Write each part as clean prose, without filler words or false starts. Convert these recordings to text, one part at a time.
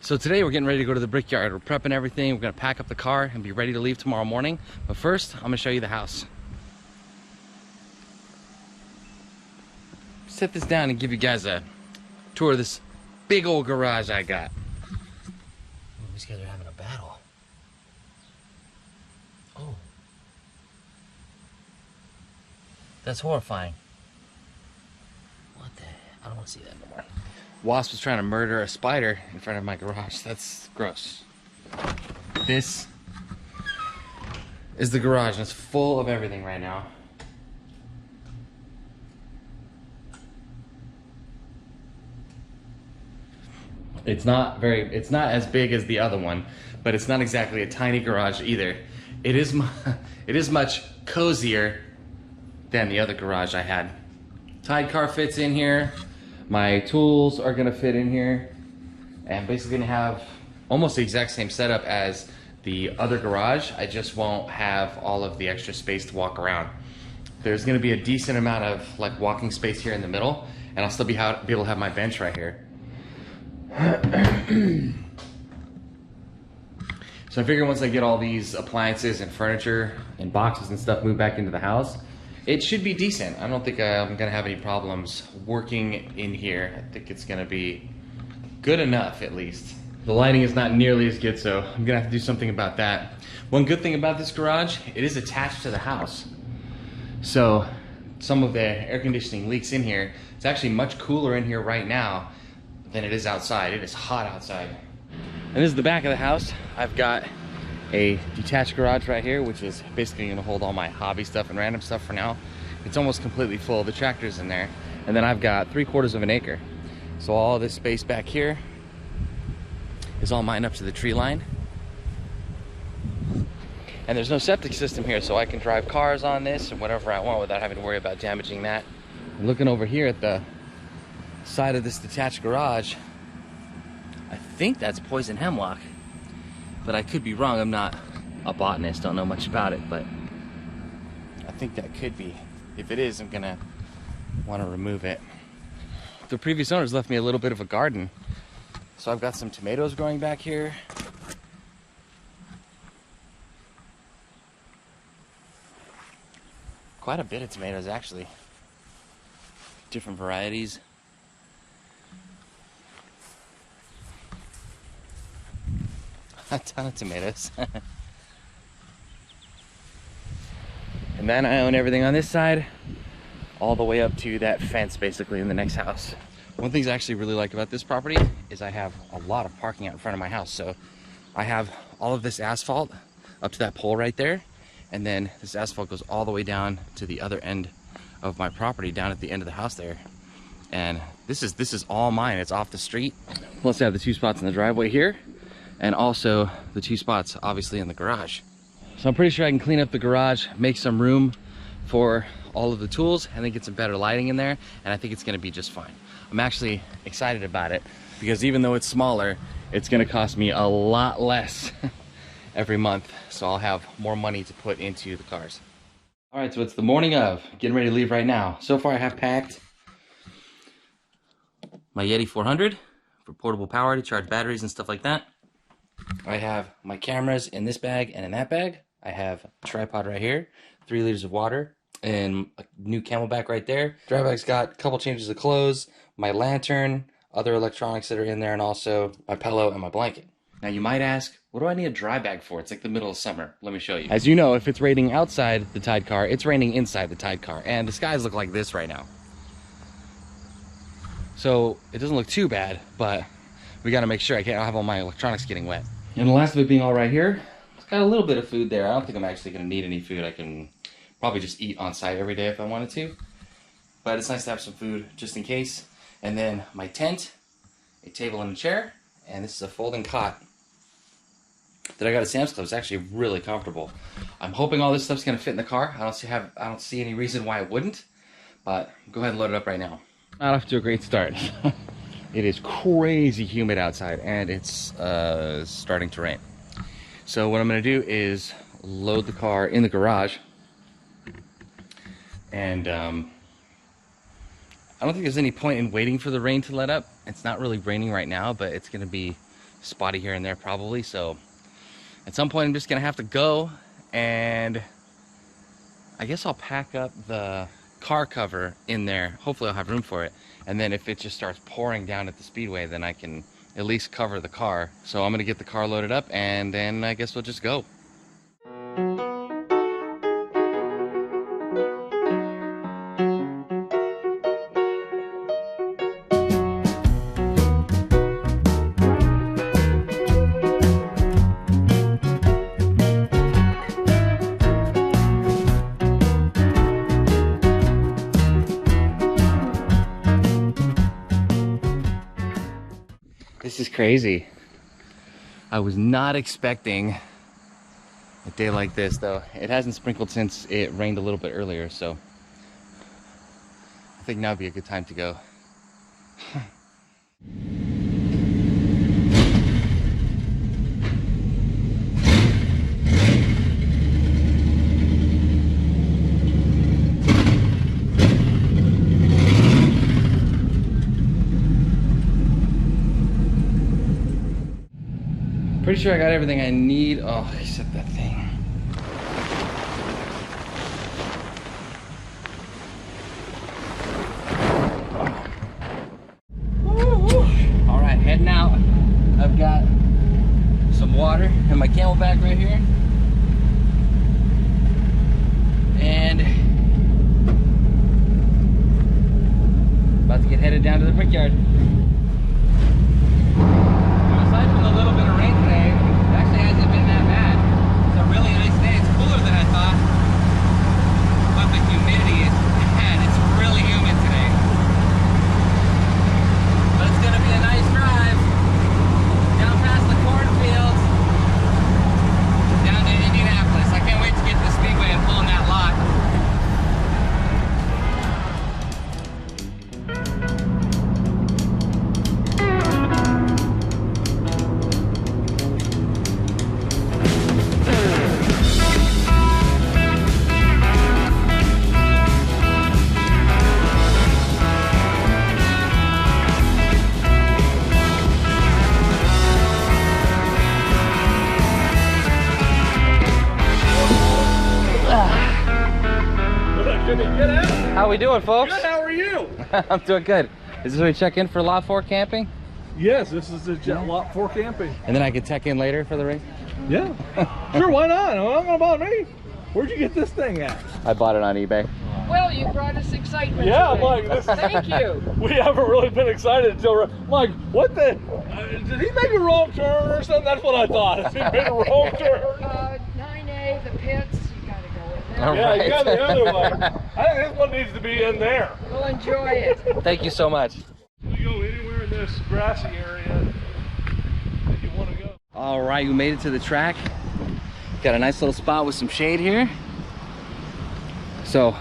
So today we're getting ready to go to the Brickyard. We're prepping everything. We're gonna pack up the car and be ready to leave tomorrow morning. But first, I'm gonna show you the house. Set this down and give you guys a tour of this big old garage I got. Oh, these guys are having a battle. Oh. That's horrifying. What the heck? I don't want to see that no more. Wasp was trying to murder a spider in front of my garage. That's gross. This is the garage, and it's full of everything right now. It's not as big as the other one, but it's not exactly a tiny garage either. It is much cozier than the other garage I had. Tide car fits in here. My tools are gonna fit in here, and basically gonna have almost the exact same setup as the other garage. I just won't have all of the extra space to walk around. There's gonna be a decent amount of like walking space here in the middle, and I'll still be able to have my bench right here. So I figure once I get all these appliances and furniture and boxes and stuff moved back into the house, it should be decent. I don't think I'm gonna have any problems working in here. I think it's gonna be good enough, at least. The lighting is not nearly as good, so I'm gonna have to do something about that. One good thing about this garage, it is attached to the house. So some of the air conditioning leaks in here. It's actually much cooler in here right now than it is outside. It is hot outside. And this is the back of the house. I've got a detached garage right here, which is basically gonna hold all my hobby stuff and random stuff for now. It's almost completely full. The tractor's in there. And then I've got 3/4 of an acre. So all this space back here is all mine up to the tree line. And there's no septic system here, so I can drive cars on this and whatever I want without having to worry about damaging that. And looking over here at the side of this detached garage, I think that's poison hemlock, but I could be wrong. I'm not a botanist, don't know much about it, but I think that could be. If it is, I'm gonna want to remove it. The previous owners left me a little bit of a garden, so I've got some tomatoes growing back here. Quite a bit of tomatoes, actually. Different varieties. A ton of tomatoes. And then I own everything on this side, all the way up to that fence basically in the next house. One thing I actually really like about this property is I have a lot of parking out in front of my house. So I have all of this asphalt up to that pole right there, and then this asphalt goes all the way down to the other end of my property, down at the end of the house there. And this is all mine. It's off the street. Plus I have the 2 spots in the driveway here, and also the 2 spots obviously in the garage. So I'm pretty sure I can clean up the garage, make some room for all of the tools, and then get some better lighting in there, and I think it's gonna be just fine. I'm actually excited about it because even though it's smaller, it's gonna cost me a lot less every month, so I'll have more money to put into the cars. All right, so it's the morning of, getting ready to leave right now. So far I have packed my Yeti 400 for portable power to charge batteries and stuff like that. I have my cameras in this bag and in that bag. I have a tripod right here, 3 liters of water, and a new Camelback right there. Dry bag's got a couple changes of clothes, my lantern, other electronics that are in there, and also my pillow and my blanket. Now you might ask, what do I need a dry bag for? It's like the middle of summer. Let me show you. As you know, if it's raining outside the Tide car, it's raining inside the Tide car, and the skies look like this right now. So it doesn't look too bad, but we gotta make sure I can't have all my electronics getting wet. And the last of it being all right here, it's got a little bit of food there. I don't think I'm actually gonna need any food. I can probably just eat on site every day if I wanted to. But it's nice to have some food just in case. And then my tent, a table and a chair, and this is a folding cot that I got at Sam's Club. It's actually really comfortable. I'm hoping all this stuff's gonna fit in the car. I don't see any reason why it wouldn't, but go ahead and load it up right now. Not off to a great start. It is crazy humid outside, and it's starting to rain. So what I'm gonna do is load the car in the garage, and I don't think there's any point in waiting for the rain to let up. It's not really raining right now, but it's gonna be spotty here and there probably. So at some point I'm just gonna have to go, and I guess I'll pack up the car cover in there. Hopefully I'll have room for it. And then if it just starts pouring down at the speedway, then I can at least cover the car. So I'm gonna get the car loaded up, and then I guess we'll just go. This is crazy. I was not expecting a day like this, though. It hasn't sprinkled since it rained a little bit earlier, so I think now would be a good time to go. Pretty sure I got everything I need. Oh, except that thing. All right, heading out. I've got some water and my Camelback right here. And about to get headed down to the Brickyard. Aside from the little bit of rain today, it actually hasn't been that bad. It's a really nice day. It's cooler than I thought. But the humidity is bad. It's really humid today. But it's gonna be a nice drive. Down past the cornfields. Down to Indianapolis. I can't wait to get to the speedway and pull in that lot. How we doing, folks? Good, how are you? I'm doing good. Is this where we check in for lot 4 camping? Yes, this is the lot 4 camping. And then I could check in later for the race? Yeah. Sure, why not? It's not gonna bother me. Where'd you get this thing at? I bought it on eBay. Well, you brought us excitement. Yeah, today. Mike, this Thank you. We haven't really been excited until Mike, what the did he make a wrong turn or something? That's what I thought. Has he made a wrong turn? 9A, the pits, you gotta go with All that. Yeah, right. you got the other one. I think this one needs to be in there. We'll enjoy it. Thank you so much. You go anywhere in this grassy area that you want to go. All right, we made it to the track. Got a nice little spot with some shade here. So,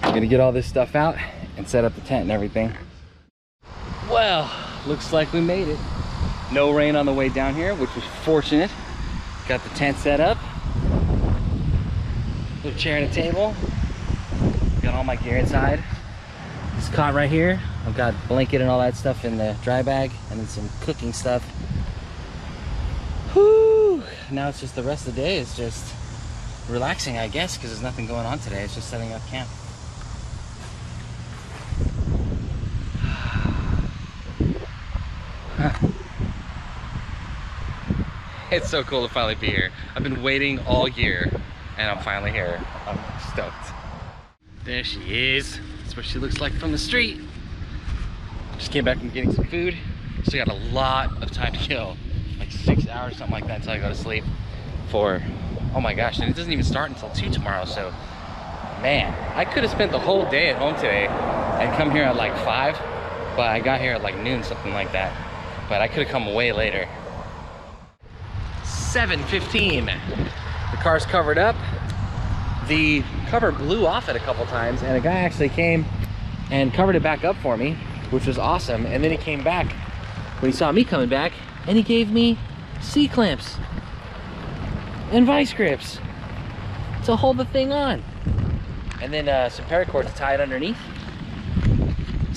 I'm gonna get all this stuff out and set up the tent and everything. Well, looks like we made it. No rain on the way down here, which was fortunate. Got the tent set up. Little chair and a table. Got all my gear inside. This cot right here. I've got blanket and all that stuff in the dry bag, and then some cooking stuff. Whew! Now it's just the rest of the day is just relaxing, I guess, because there's nothing going on today. It's just setting up camp. It's so cool to finally be here. I've been waiting all year, and I'm finally here. I'm stoked. There she is. That's what she looks like from the street. Just came back from getting some food. Still got a lot of time to kill, like 6 hours, something like that, until I go to sleep for, oh my gosh, and it doesn't even start until 2 tomorrow, so man, I could have spent the whole day at home today and come here at like 5, but I got here at like noon, something like that. But I could have come way later. 7:15. The car's covered up. The cover blew off it a couple times, and a guy actually came and covered it back up for me, which was awesome. And then he came back when he saw me coming back, and he gave me C-clamps and vice grips to hold the thing on. And then some paracord to tie it underneath.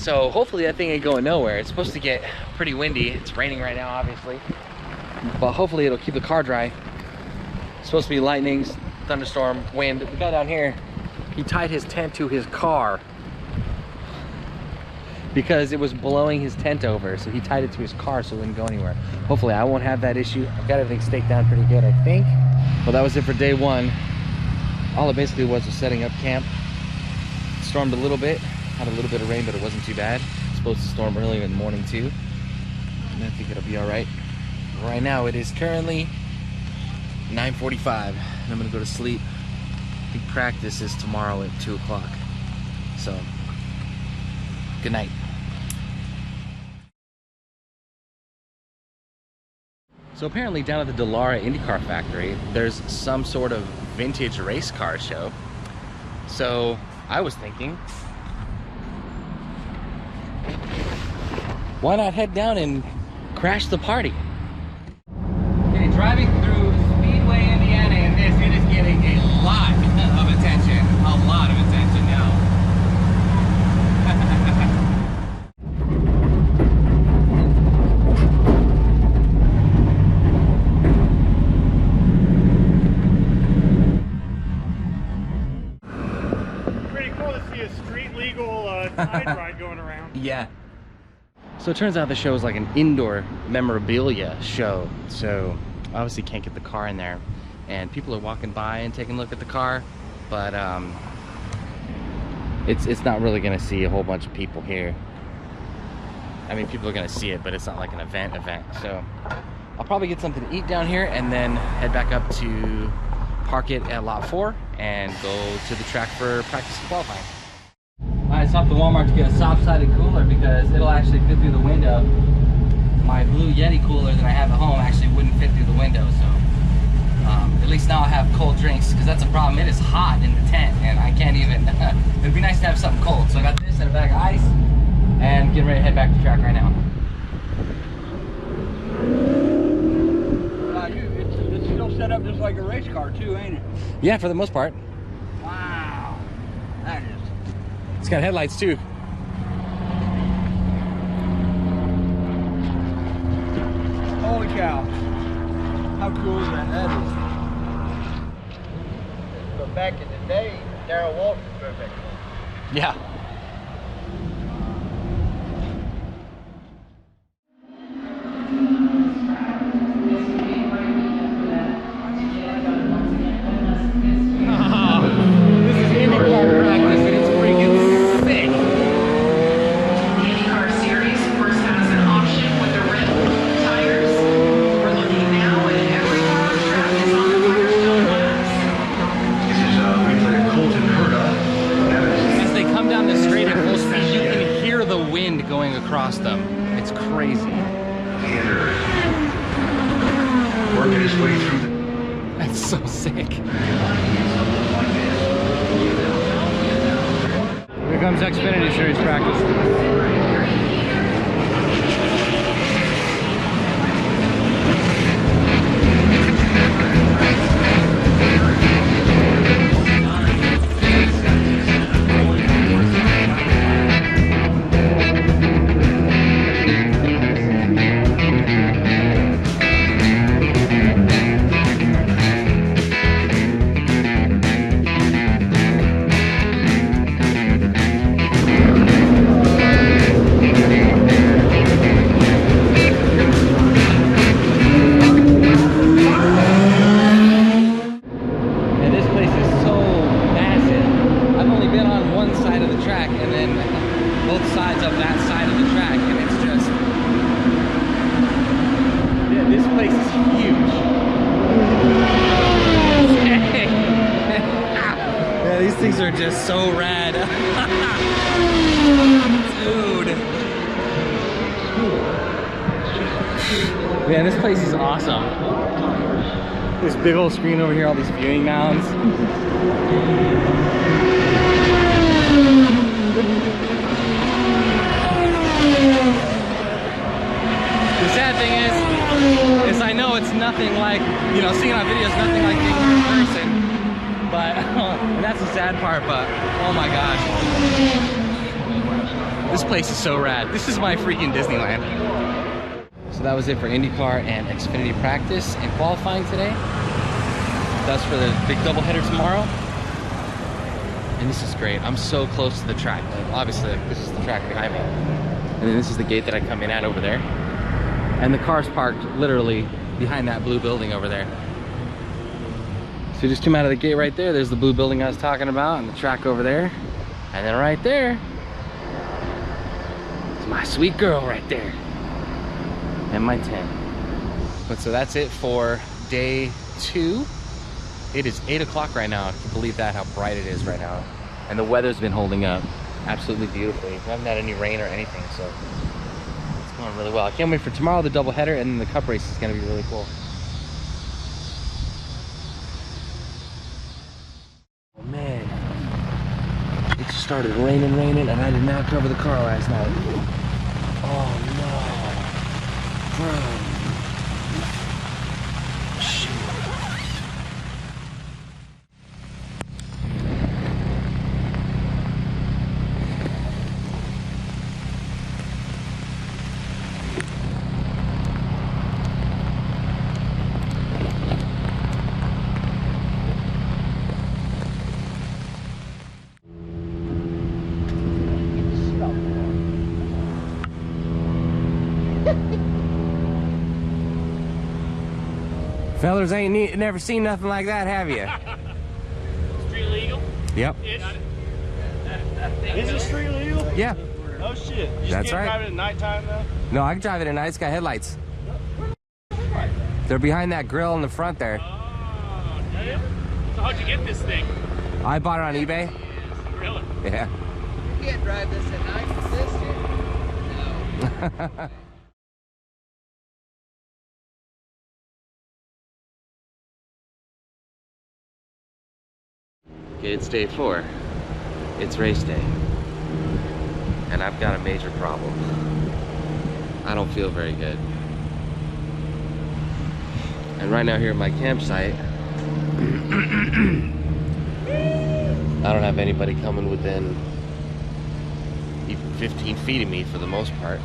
So hopefully that thing ain't going nowhere. It's supposed to get pretty windy. It's raining right now, obviously. But hopefully it'll keep the car dry. It's supposed to be lightning, thunderstorm, wind. The guy down here, he tied his tent to his car because it was blowing his tent over. So he tied it to his car so it wouldn't go anywhere. Hopefully I won't have that issue. I've got everything staked down pretty good, I think. Well, that was it for day one. All it basically was setting up camp. It stormed a little bit, had a little bit of rain, but it wasn't too bad. It's supposed to storm earlier in the morning too. And I think it'll be all right. Right now it is currently 9:45 and I'm gonna go to sleep. I think practice is tomorrow at 2 o'clock. So, good night. So apparently down at the Dallara Indycar factory, there's some sort of vintage race car show. So I was thinking, why not head down and crash the party? Okay, driving through Speedway, Indiana, and it is getting a lot of attention. A lot of attention now. Pretty cool to see a street legal tide ride going around. Yeah. So it turns out the show is like an indoor memorabilia show. So obviously can't get the car in there. And people are walking by and taking a look at the car. But it's not really gonna see a whole bunch of people here. I mean, people are gonna see it, but it's not like an event. So I'll probably get something to eat down here and then head back up to park it at lot 4 and go to the track for practice and qualifying. I stopped at Walmart to get a soft-sided cooler because it'll actually fit through the window. My Blue Yeti cooler that I have at home actually wouldn't fit through the window, so at least now I have cold drinks, because that's a problem. It is hot in the tent and I can't even it'd be nice to have something cold. So I got this and a bag of ice and getting ready to head back to the track right now. It's still set up just like a race car too, ain't it? Yeah, for the most part. Wow, that is. It's got headlights too. Holy cow! How cool is that? That is. But back in the day, Darrell Walton drove that car. Yeah. This is Indycar practice and it's freaking sick. The Indycar series, of course, has an option with the rim tires. We're looking now at every car on track is on the Firestone glass. This is replay Colton Herta. As they come down the straight at full speed, you can hear the wind going across them. It's crazy. Tanner working his way through the. That's so sick. Here comes Xfinity Series practice. These things are just so rad. Dude. Man, this place is awesome. This big old screen over here, all these viewing mounds. The sad thing is I know it's nothing like, you know, seeing on videos, nothing like being here in person. But, and that's the sad part, but oh my gosh. This place is so rad. This is my freaking Disneyland. So that was it for IndyCar and Xfinity practice and qualifying today. That's for the big doubleheader tomorrow. And this is great. I'm so close to the track. Obviously, this is the track behind me. And then this is the gate that I come in at over there. And the car's parked literally behind that blue building over there. So you just come out of the gate right there. There's the blue building I was talking about and the track over there. And then right there, it's my sweet girl right there. And my tent. But so that's it for day 2. It is 8 o'clock right now. I can't believe that, how bright it is right now. And the weather's been holding up absolutely beautifully. We haven't had any rain or anything, so it's going really well. I can't wait for tomorrow, the doubleheader, and then the cup race is gonna be really cool. Oh man, it just started raining, and I did not cover the car last night. Oh no, bro. Fellas ain't never seen nothing like that, have you? Street legal? Yep. Is it street legal? Yeah. Oh shit. You That's can't right. drive it at nighttime though? No, I can drive it at night. It's got headlights. They're behind that grill in the front there. Oh, damn. So how'd you get this thing? I bought it on eBay. Really? Yeah. You can't drive this at night with this shit. No. Okay, it's day 4. It's race day. And I've got a major problem. I don't feel very good. And right now here at my campsite, I don't have anybody coming within even 15 feet of me for the most part.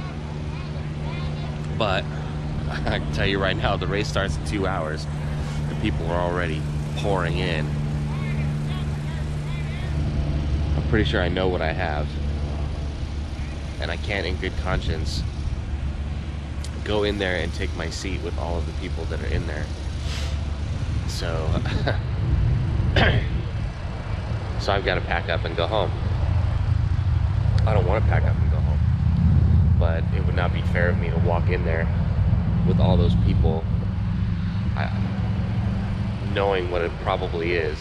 But I can tell you right now, the race starts in 2 hours. The people are already pouring in. I'm pretty sure I know what I have. And I can't in good conscience go in there and take my seat with all of the people that are in there. So, so I've got to pack up and go home. I don't want to pack up and go home, but it would not be fair of me to walk in there with all those people, knowing what it probably is.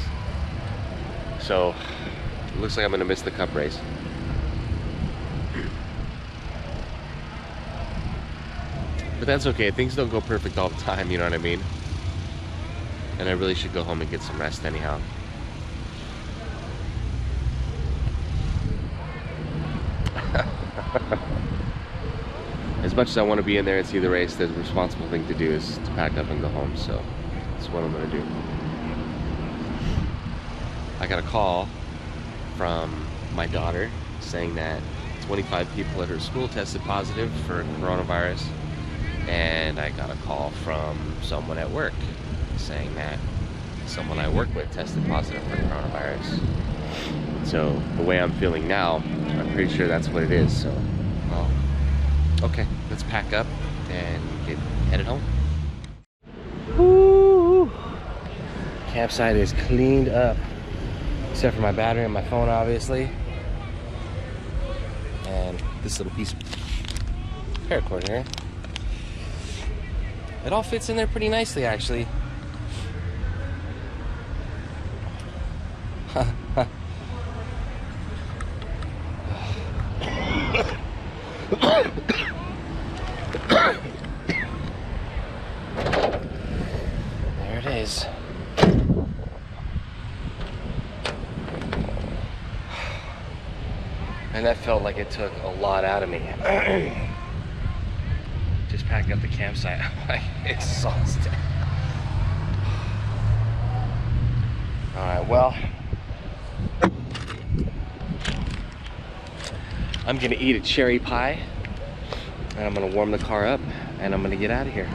So, it looks like I'm going to miss the cup race. But that's okay, things don't go perfect all the time, you know what I mean? And I really should go home and get some rest anyhow. As much as I want to be in there and see the race, the responsible thing to do is to pack up and go home, so that's what I'm going to do. I got a call from my daughter saying that 25 people at her school tested positive for coronavirus. And I got a call from someone at work saying that someone I work with tested positive for coronavirus. So the way I'm feeling now, I'm pretty sure that's what it is. So, well, okay, let's pack up and get headed home. Woo! Campsite is cleaned up, except for my battery and my phone, obviously. And this little piece of paracord here. It all fits in there pretty nicely, actually. There it is. And that felt like it took a lot out of me. Just packed up the campsite. I'm like exhausted. Alright, well, I'm gonna eat a cherry pie, and I'm gonna warm the car up, and I'm gonna get out of here.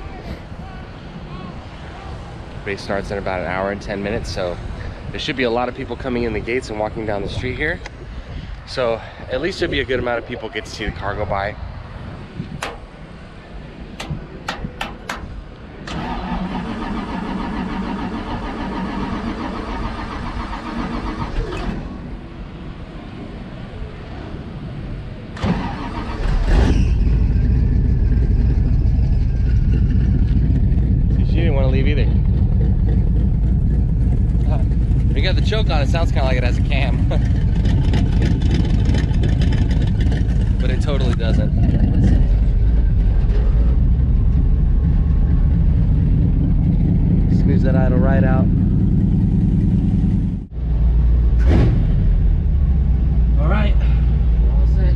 Race starts in about an hour and 10 minutes, so there should be a lot of people coming in the gates and walking down the street here. So at least there'll be a good amount of people get to see the car go by. She didn't want to leave either. If you got the choke on, it sounds kind of like it has a cam. But it totally doesn't. Squeeze that idle right out. All right. All set.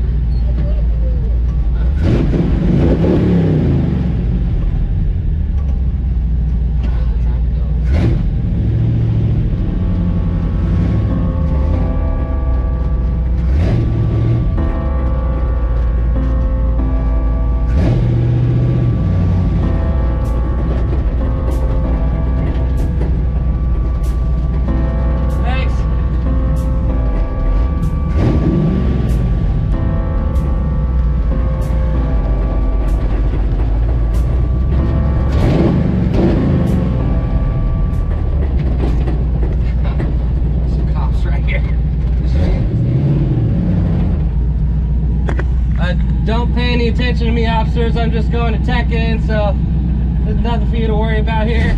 Don't pay any attention to me, officers. I'm just going to tech in, so there's nothing for you to worry about here.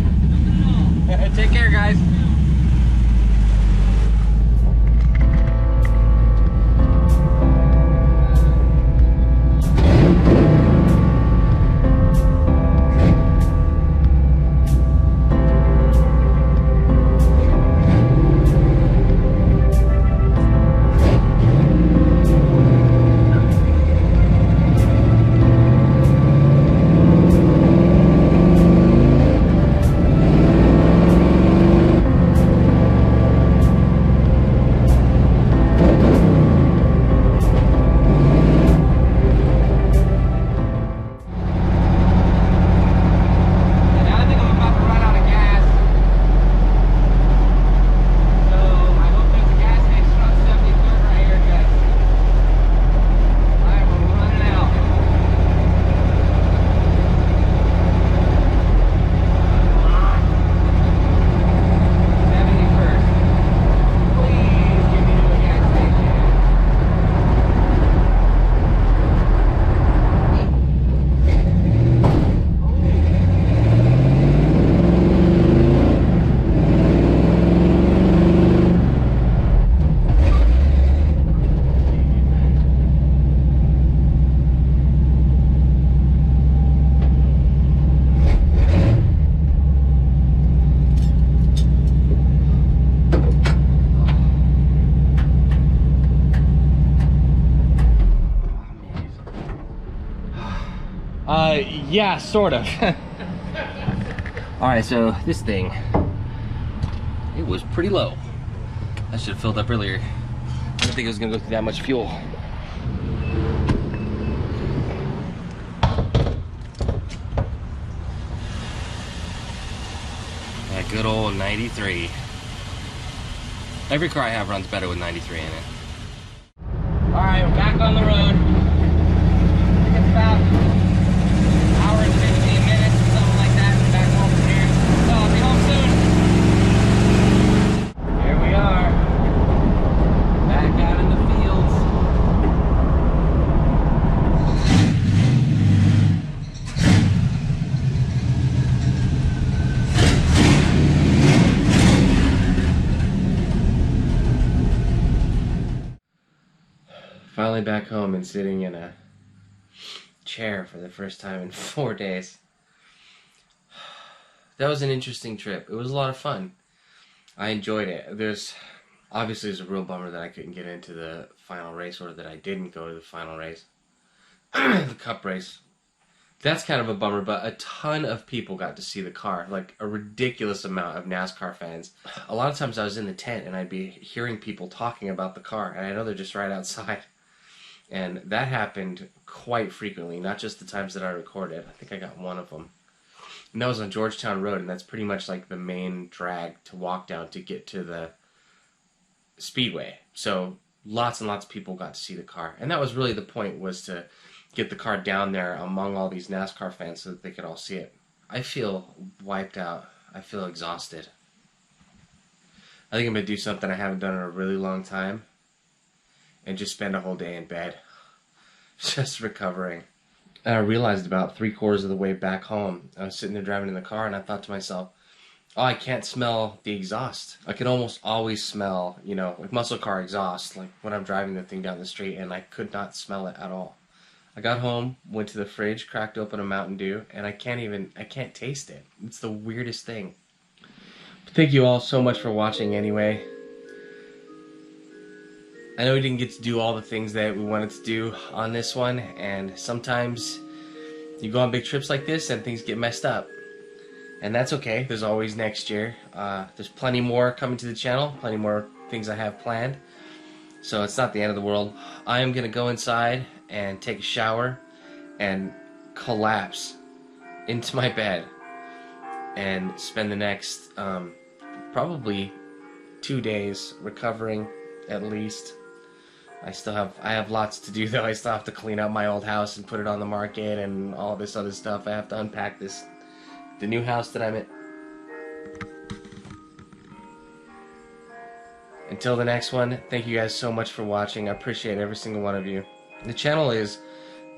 Take care, guys. Yeah, sort of. All right, so this thing, it was pretty low. I should have filled up earlier. I didn't think it was gonna go through that much fuel. That good old 93. Every car I have runs better with 93 in it. All right, we're back on the road. I think it's about hour and 15 minutes, something like that. We're back home from here. So I'll be home soon. Here we are. Back out in the fields. Finally back home and sitting in a chair for the first time in 4 days. That was an interesting trip. It was a lot of fun. I enjoyed it. Obviously it's a real bummer that I couldn't get into the final race, or that I didn't go to the final race. The Cup race. That's kind of a bummer, but a ton of people got to see the car. Like a ridiculous amount of NASCAR fans. A lot of times I was in the tent and I'd be hearing people talking about the car, and I know they're just right outside. And that happened quite frequently, not just the times that I recorded. I think I got one of them. And that was on Georgetown Road, and that's pretty much like the main drag to walk down to get to the Speedway. So lots and lots of people got to see the car. And that was really the point, was to get the car down there among all these NASCAR fans so that they could all see it. I feel wiped out. I feel exhausted. I think I'm going to do something I haven't done in a really long time and just spend a whole day in bed just recovering. And I realized about 3/4 of the way back home, I was sitting there driving in the car and I thought to myself, oh, I can't smell the exhaust. I can almost always smell, you know, like muscle car exhaust, like when I'm driving the thing down the street, and I could not smell it at all. I got home, went to the fridge, cracked open a Mountain Dew, and I can't taste it. It's the weirdest thing. But thank you all so much for watching anyway. I know we didn't get to do all the things that we wanted to do on this one, and sometimes you go on big trips like this and things get messed up. And that's okay, there's always next year. There's plenty more coming to the channel, plenty more things I have planned. So it's not the end of the world. I am going to go inside and take a shower and collapse into my bed and spend the next probably 2 days recovering at least. I have lots to do though. I still have to clean up my old house and put it on the market and all this other stuff. I have to unpack the new house that I'm in. Until the next one, thank you guys so much for watching. I appreciate every single one of you. The channel is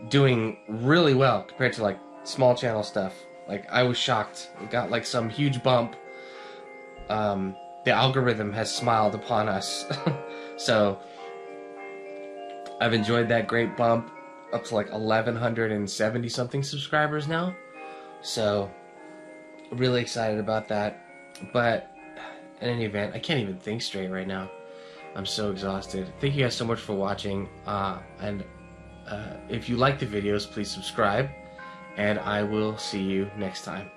doing really well compared to like small channel stuff. Like, I was shocked. It got like some huge bump. The algorithm has smiled upon us. So I've enjoyed that great bump, up to like 1,170 something subscribers now. So really excited about that. But in any event, I can't even think straight right now. I'm so exhausted. Thank you guys so much for watching. If you like the videos, please subscribe. And I will see you next time.